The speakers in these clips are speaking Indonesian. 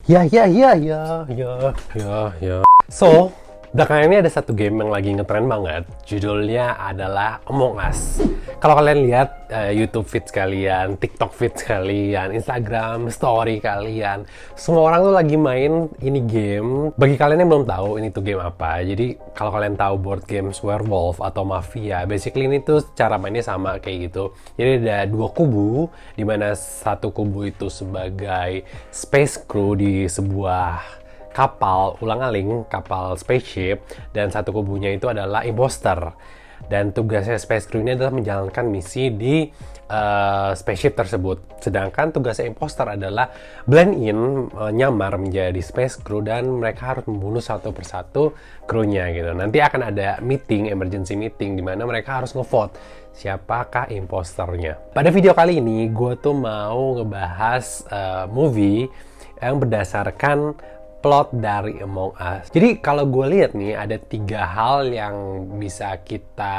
Ya. So, belakangan ini ada satu game yang lagi ngetren banget. Judulnya adalah Among Us. Kalau kalian lihat YouTube feed kalian, TikTok feed kalian, Instagram story kalian, semua orang tuh lagi main ini game. Bagi kalian yang belum tahu ini tuh game apa, jadi kalau kalian tahu board games Werewolf atau Mafia, basically ini tuh cara mainnya sama kayak gitu. Jadi ada dua kubu, di mana satu kubu itu sebagai space crew di sebuah kapal ulang-alik, kapal spaceship, dan satu kubunya itu adalah imposter. Dan tugasnya space crew ini adalah menjalankan misi di spaceship tersebut. Sedangkan tugasnya imposter adalah blend in, nyamar menjadi space crew, dan mereka harus membunuh satu persatu krunya gitu. Nanti akan ada meeting, emergency meeting, di mana mereka harus ngevote siapakah imposternya. Pada video kali ini, gue tuh mau ngebahas movie yang berdasarkan plot dari Among Us. Jadi kalau gue lihat nih, ada 3 hal yang bisa kita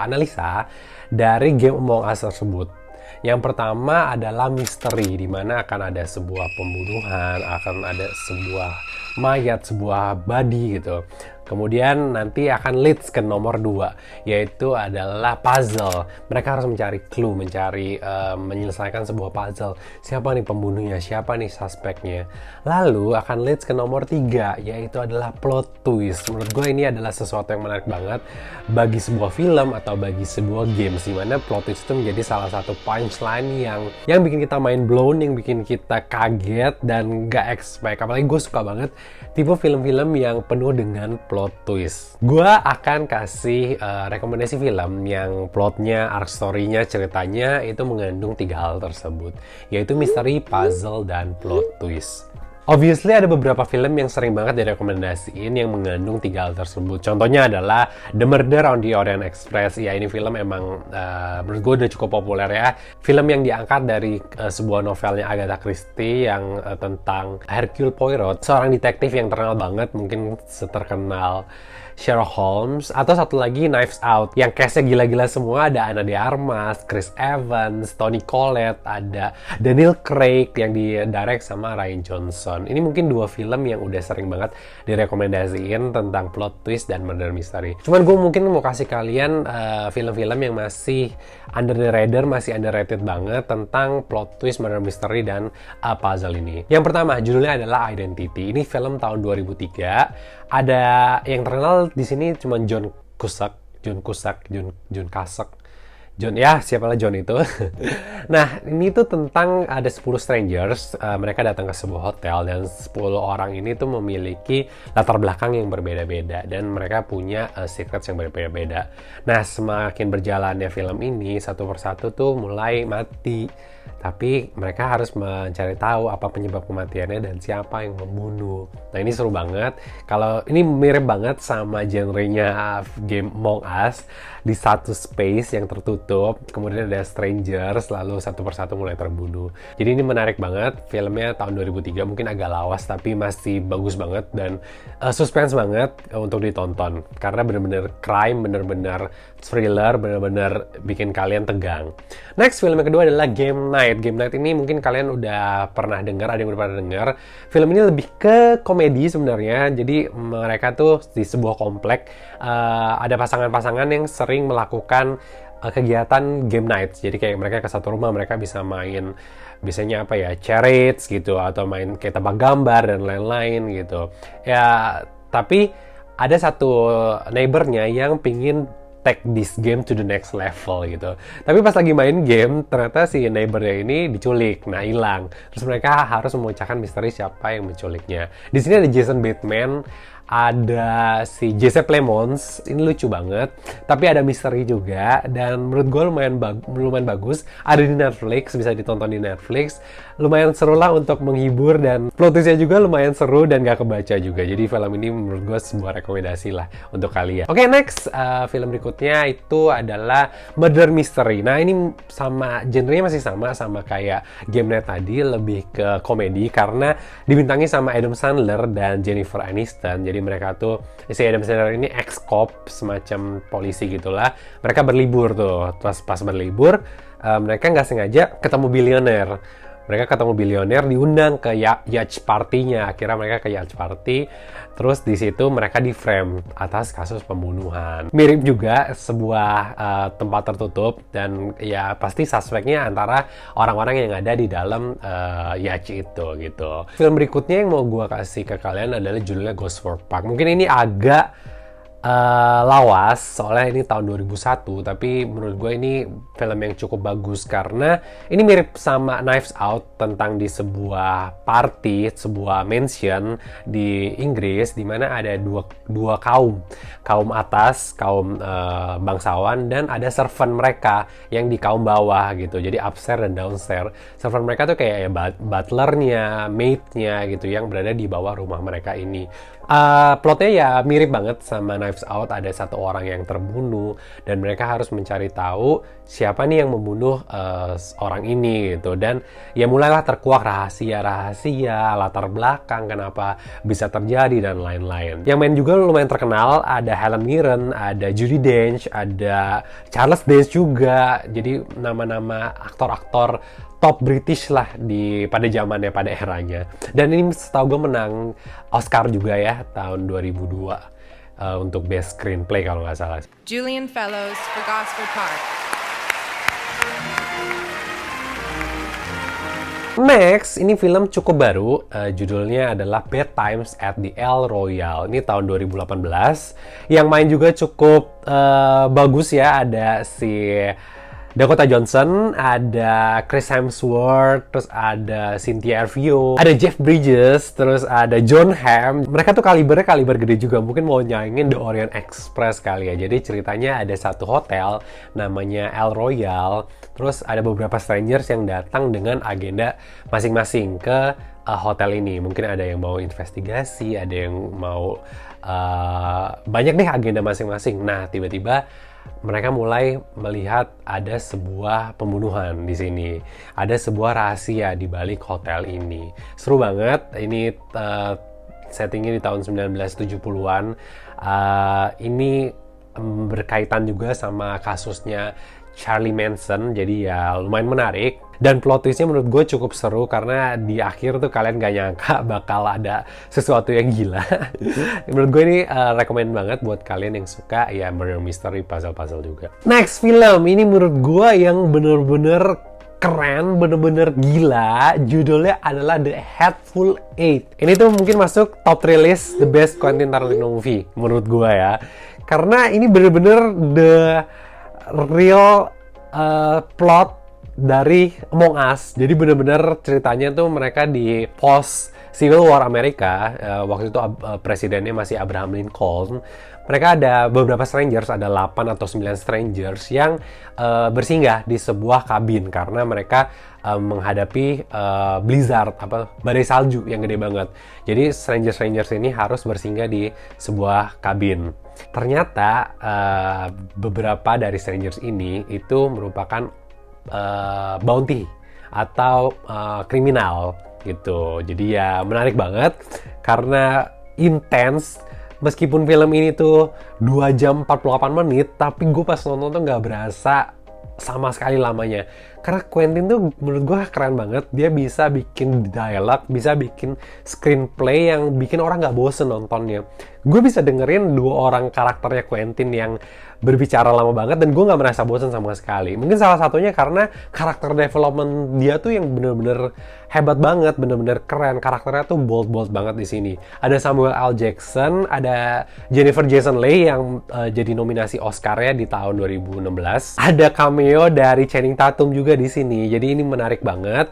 analisa dari game Among Us tersebut. Yang pertama adalah misteri, di mana akan ada sebuah pembunuhan, akan ada sebuah mayat, sebuah body gitu. Kemudian nanti akan leads ke nomor 2, yaitu adalah puzzle. Mereka harus mencari clue, menyelesaikan sebuah puzzle. Siapa nih pembunuhnya, siapa nih suspeknya. Lalu akan leads ke nomor 3, yaitu adalah plot twist. Menurut gue ini adalah sesuatu yang menarik banget bagi sebuah film atau bagi sebuah game, di mana plot twist itu menjadi salah satu punchline yang bikin kita mind blown, yang bikin kita kaget dan gak expect. Apalagi gue suka banget tipe film-film yang penuh dengan plot twist. Gue akan kasih rekomendasi film yang plotnya, arc story-nya, ceritanya itu mengandung 3 hal tersebut, yaitu misteri, puzzle, dan plot twist. Obviously ada beberapa film yang sering banget direkomendasiin yang mengandung 3 hal tersebut. Contohnya adalah The Murder on the Orient Express. Ya, ini film emang menurut gue udah cukup populer ya. Film yang diangkat dari sebuah novelnya Agatha Christie yang tentang Hercule Poirot, seorang detektif yang terkenal banget, mungkin seterkenal Sherlock Holmes. Atau satu lagi Knives Out, yang cast-nya gila-gila semua. Ada Ana de Armas, Chris Evans, Toni Collette, ada Daniel Craig yang didirect sama Rian Johnson. Ini mungkin 2 film yang udah sering banget direkomendasiin tentang plot twist dan murder mystery. Cuman gue mungkin mau kasih kalian film-film yang masih under the radar, masih underrated banget tentang plot twist, murder mystery, dan puzzle ini. Yang pertama, judulnya adalah Identity. Ini film tahun 2003. Ada yang terkenal di sini cuma John Cusack, ya siapalah John itu. Nah, ini tuh tentang ada 10 strangers, mereka datang ke sebuah hotel, dan 10 orang ini tuh memiliki latar belakang yang berbeda-beda, dan mereka punya secrets yang berbeda-beda. Nah, semakin berjalannya film ini, satu persatu tuh mulai mati, tapi mereka harus mencari tahu apa penyebab kematiannya dan siapa yang membunuh. Nah, ini seru banget. Kalau ini mirip banget sama genrenya game Among Us, di satu space yang tertutup, kemudian ada strangers, lalu satu persatu mulai terbunuh. Jadi ini menarik banget. Filmnya tahun 2003, mungkin agak lawas tapi masih bagus banget dan suspense banget untuk ditonton, karena bener-bener crime, bener-bener thriller, bener-bener bikin kalian tegang. Next, film yang kedua adalah Game Night. Game Night ini mungkin kalian udah pernah dengar, ada yang udah pernah dengar. Film ini lebih ke komedi sebenarnya. Jadi mereka tuh di sebuah komplek, ada pasangan-pasangan yang sering melakukan kegiatan game night. Jadi kayak mereka ke satu rumah, mereka bisa main, biasanya apa ya, charades gitu, atau main kayak tebak gambar dan lain-lain gitu. Ya, tapi ada satu neighbornya yang pingin take this game to the next level gitu. Tapi pas lagi main game, ternyata si neighbornya ini diculik, nah hilang. Terus mereka harus memecahkan misteri siapa yang menculiknya. Di sini ada Jason Bateman, ada si Jesse Plemons, ini lucu banget, tapi ada misteri juga, dan menurut gue lumayan bagus. Ada di Netflix, bisa ditonton di Netflix. Lumayan seru lah untuk menghibur, dan plot twist-nya juga lumayan seru dan gak kebaca juga. Jadi film ini menurut gue sebuah rekomendasi lah untuk kalian. Oke, next, film berikutnya itu adalah Murder Mystery. Nah, ini sama, genrenya masih sama kayak Game Night tadi, lebih ke komedi karena dibintangi sama Adam Sandler dan Jennifer Aniston. Jadi mereka tuh, si Adam Sandler ini ex-cop, semacam polisi gitulah. Mereka berlibur tuh, pas berlibur mereka nggak sengaja ketemu bilioner. Mereka ketemu bilioner, diundang ke yacht party-nya. Akhirnya mereka ke yacht party, terus di situ mereka di-frame atas kasus pembunuhan. Mirip juga sebuah tempat tertutup, dan ya pasti suspeknya antara orang-orang yang ada di dalam yacht itu gitu. Film berikutnya yang mau gue kasih ke kalian adalah judulnya Gosford Park. Mungkin ini agak lawas, soalnya ini tahun 2001, tapi menurut gue ini film yang cukup bagus karena ini mirip sama Knives Out, tentang di sebuah party, sebuah mansion di Inggris, di mana ada dua kaum atas, kaum bangsawan, dan ada servant mereka yang di kaum bawah gitu, jadi upstairs dan downstairs. Servant mereka tuh kayak ya butlernya, maidnya gitu, yang berada di bawah rumah mereka ini. Plotnya ya mirip banget sama Knives Out. Ada satu orang yang terbunuh dan mereka harus mencari tahu siapa nih yang membunuh orang ini gitu. Dan ya mulailah terkuak rahasia latar belakang kenapa bisa terjadi dan lain-lain. Yang main juga lumayan terkenal, ada Helen Mirren, ada Judi Dench, ada Charles Dance juga. Jadi nama-nama aktor-aktor top British lah pada zamannya, pada eranya. Dan ini setahu gue menang Oscar juga ya tahun 2002 untuk Best Screenplay kalau nggak salah. Julian Fellows for Gosford Park. Next, ini film cukup baru, judulnya adalah Bad Times at the El Royale. Ini tahun 2018. Yang main juga cukup bagus ya, ada si Dakota Johnson, ada Chris Hemsworth, terus ada Cynthia Erivo, ada Jeff Bridges, terus ada Jon Hamm. Mereka tuh kaliber gede juga, mungkin mau nyaingin The Orient Express kali ya. Jadi ceritanya ada satu hotel namanya El Royale, terus ada beberapa strangers yang datang dengan agenda masing-masing ke hotel ini. Mungkin ada yang mau investigasi, ada yang mau banyak deh agenda masing-masing. Nah, tiba-tiba mereka mulai melihat ada sebuah pembunuhan di sini. Ada sebuah rahasia di balik hotel ini. Seru banget. Ini settingnya di tahun 1970-an. Ini berkaitan juga sama kasusnya Charlie Manson, jadi ya lumayan menarik. Dan plot twistnya menurut gue cukup seru karena di akhir tuh kalian gak nyangka bakal ada sesuatu yang gila. Menurut gue ini rekomen banget buat kalian yang suka ya murder mystery, puzzle-puzzle juga. Next film, ini menurut gue yang bener-bener keren, bener-bener gila. Judulnya adalah The Hateful Eight. Ini tuh mungkin masuk top 3 list the best Quentin Tarantino movie menurut gue ya. Karena ini bener-bener the real plot dari Among Us. Jadi bener-bener ceritanya tuh mereka di post Civil War Amerika. Waktu itu presidennya masih Abraham Lincoln. Mereka ada beberapa strangers, ada 8 atau 9 strangers yang bersinggah di sebuah kabin karena mereka menghadapi blizzard, badai salju yang gede banget. Jadi strangers ini harus bersinggah di sebuah kabin. Ternyata beberapa dari strangers ini itu merupakan bounty atau kriminal gitu. Jadi ya menarik banget karena intens. Meskipun film ini tuh 2 jam 48 menit, tapi gue pas nonton tuh nggak berasa sama sekali lamanya. Karena Quentin tuh menurut gue keren banget. Dia bisa bikin dialog, bisa bikin screenplay yang bikin orang nggak bosen nontonnya. Gue bisa dengerin 2 orang karakternya Quentin yang berbicara lama banget dan gue nggak merasa bosen sama sekali. Mungkin salah satunya karena karakter development dia tuh yang bener-bener hebat banget, bener-bener keren. Karakternya tuh bold banget di sini. Ada Samuel L. Jackson, ada Jennifer Jason Leigh yang jadi nominasi Oscar-nya di tahun 2016. Ada cameo dari Channing Tatum juga di sini. Jadi ini menarik banget.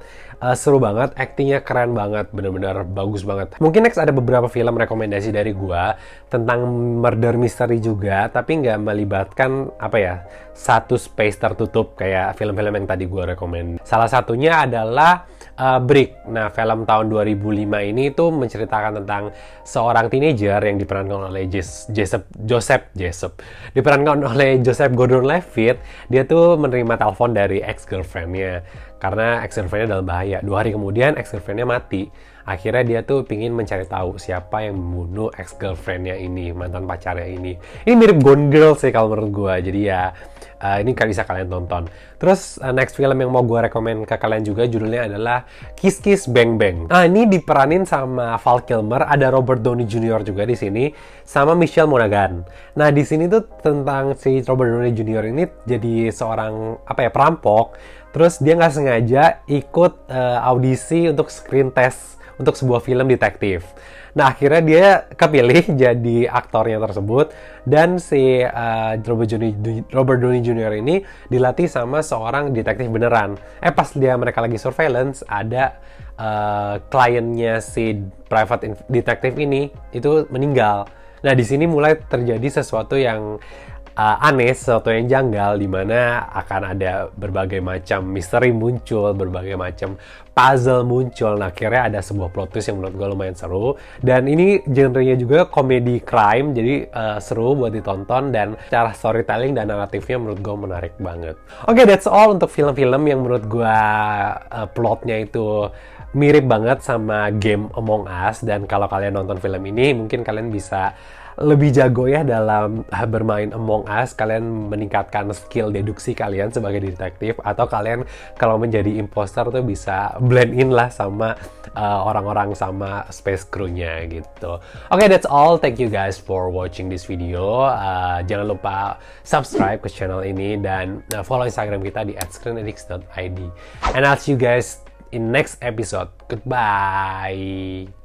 Seru banget, actingnya keren banget, bener-bener bagus banget. Mungkin next ada beberapa film rekomendasi dari gua tentang murder mystery juga, tapi nggak melibatkan satu space tertutup kayak film-film yang tadi gua rekomend. Salah satunya adalah Brick. Nah, film tahun 2005 ini tuh menceritakan tentang seorang teenager yang diperankan oleh Joseph diperankan oleh Joseph Gordon-Levitt. Dia tuh menerima telepon dari ex-girlfriend-nya karena ex-girlfriend-nya dalam bahaya. 2 hari kemudian ex-girlfriend-nya mati. Akhirnya dia tuh pingin mencari tahu siapa yang membunuh ex-girlfriendnya ini, mantan pacarnya ini. Ini mirip Gone Girl sih kalau menurut gue. Jadi ya, ini bisa kalian tonton. Terus next film yang mau gue rekomen ke kalian juga judulnya adalah Kiss Kiss Bang Bang. Nah, ini diperanin sama Val Kilmer, ada Robert Downey Jr. juga di sini, sama Michelle Monaghan. Nah, di sini tuh tentang si Robert Downey Jr. ini jadi seorang perampok. Terus dia nggak sengaja ikut audisi untuk screen test untuk sebuah film detektif. Nah, akhirnya dia kepilih jadi aktornya tersebut, dan si Robert Downey Jr. ini dilatih sama seorang detektif beneran. Pas mereka lagi surveillance, ada kliennya si private detektif ini itu meninggal. Nah, di sini mulai terjadi sesuatu yang aneh, sesuatu yang janggal, di mana akan ada berbagai macam misteri muncul, berbagai macam puzzle muncul. Nah, akhirnya ada sebuah plot twist yang menurut gue lumayan seru, dan ini genrenya juga komedi crime, jadi seru buat ditonton, dan cara storytelling dan naratifnya menurut gue menarik banget. Oke, that's all untuk film-film yang menurut gue plotnya itu mirip banget sama game Among Us. Dan kalau kalian nonton film ini, mungkin kalian bisa lebih jago ya dalam bermain Among Us. Kalian meningkatkan skill deduksi kalian sebagai detektif, atau kalian kalau menjadi imposter tuh bisa blend in lah sama orang-orang, sama space crew-nya gitu. Oke, that's all. Thank you guys for watching this video. Jangan lupa subscribe ke channel ini, dan follow Instagram kita di @screenaddicts.id. And I'll see you guys in next episode. Goodbye.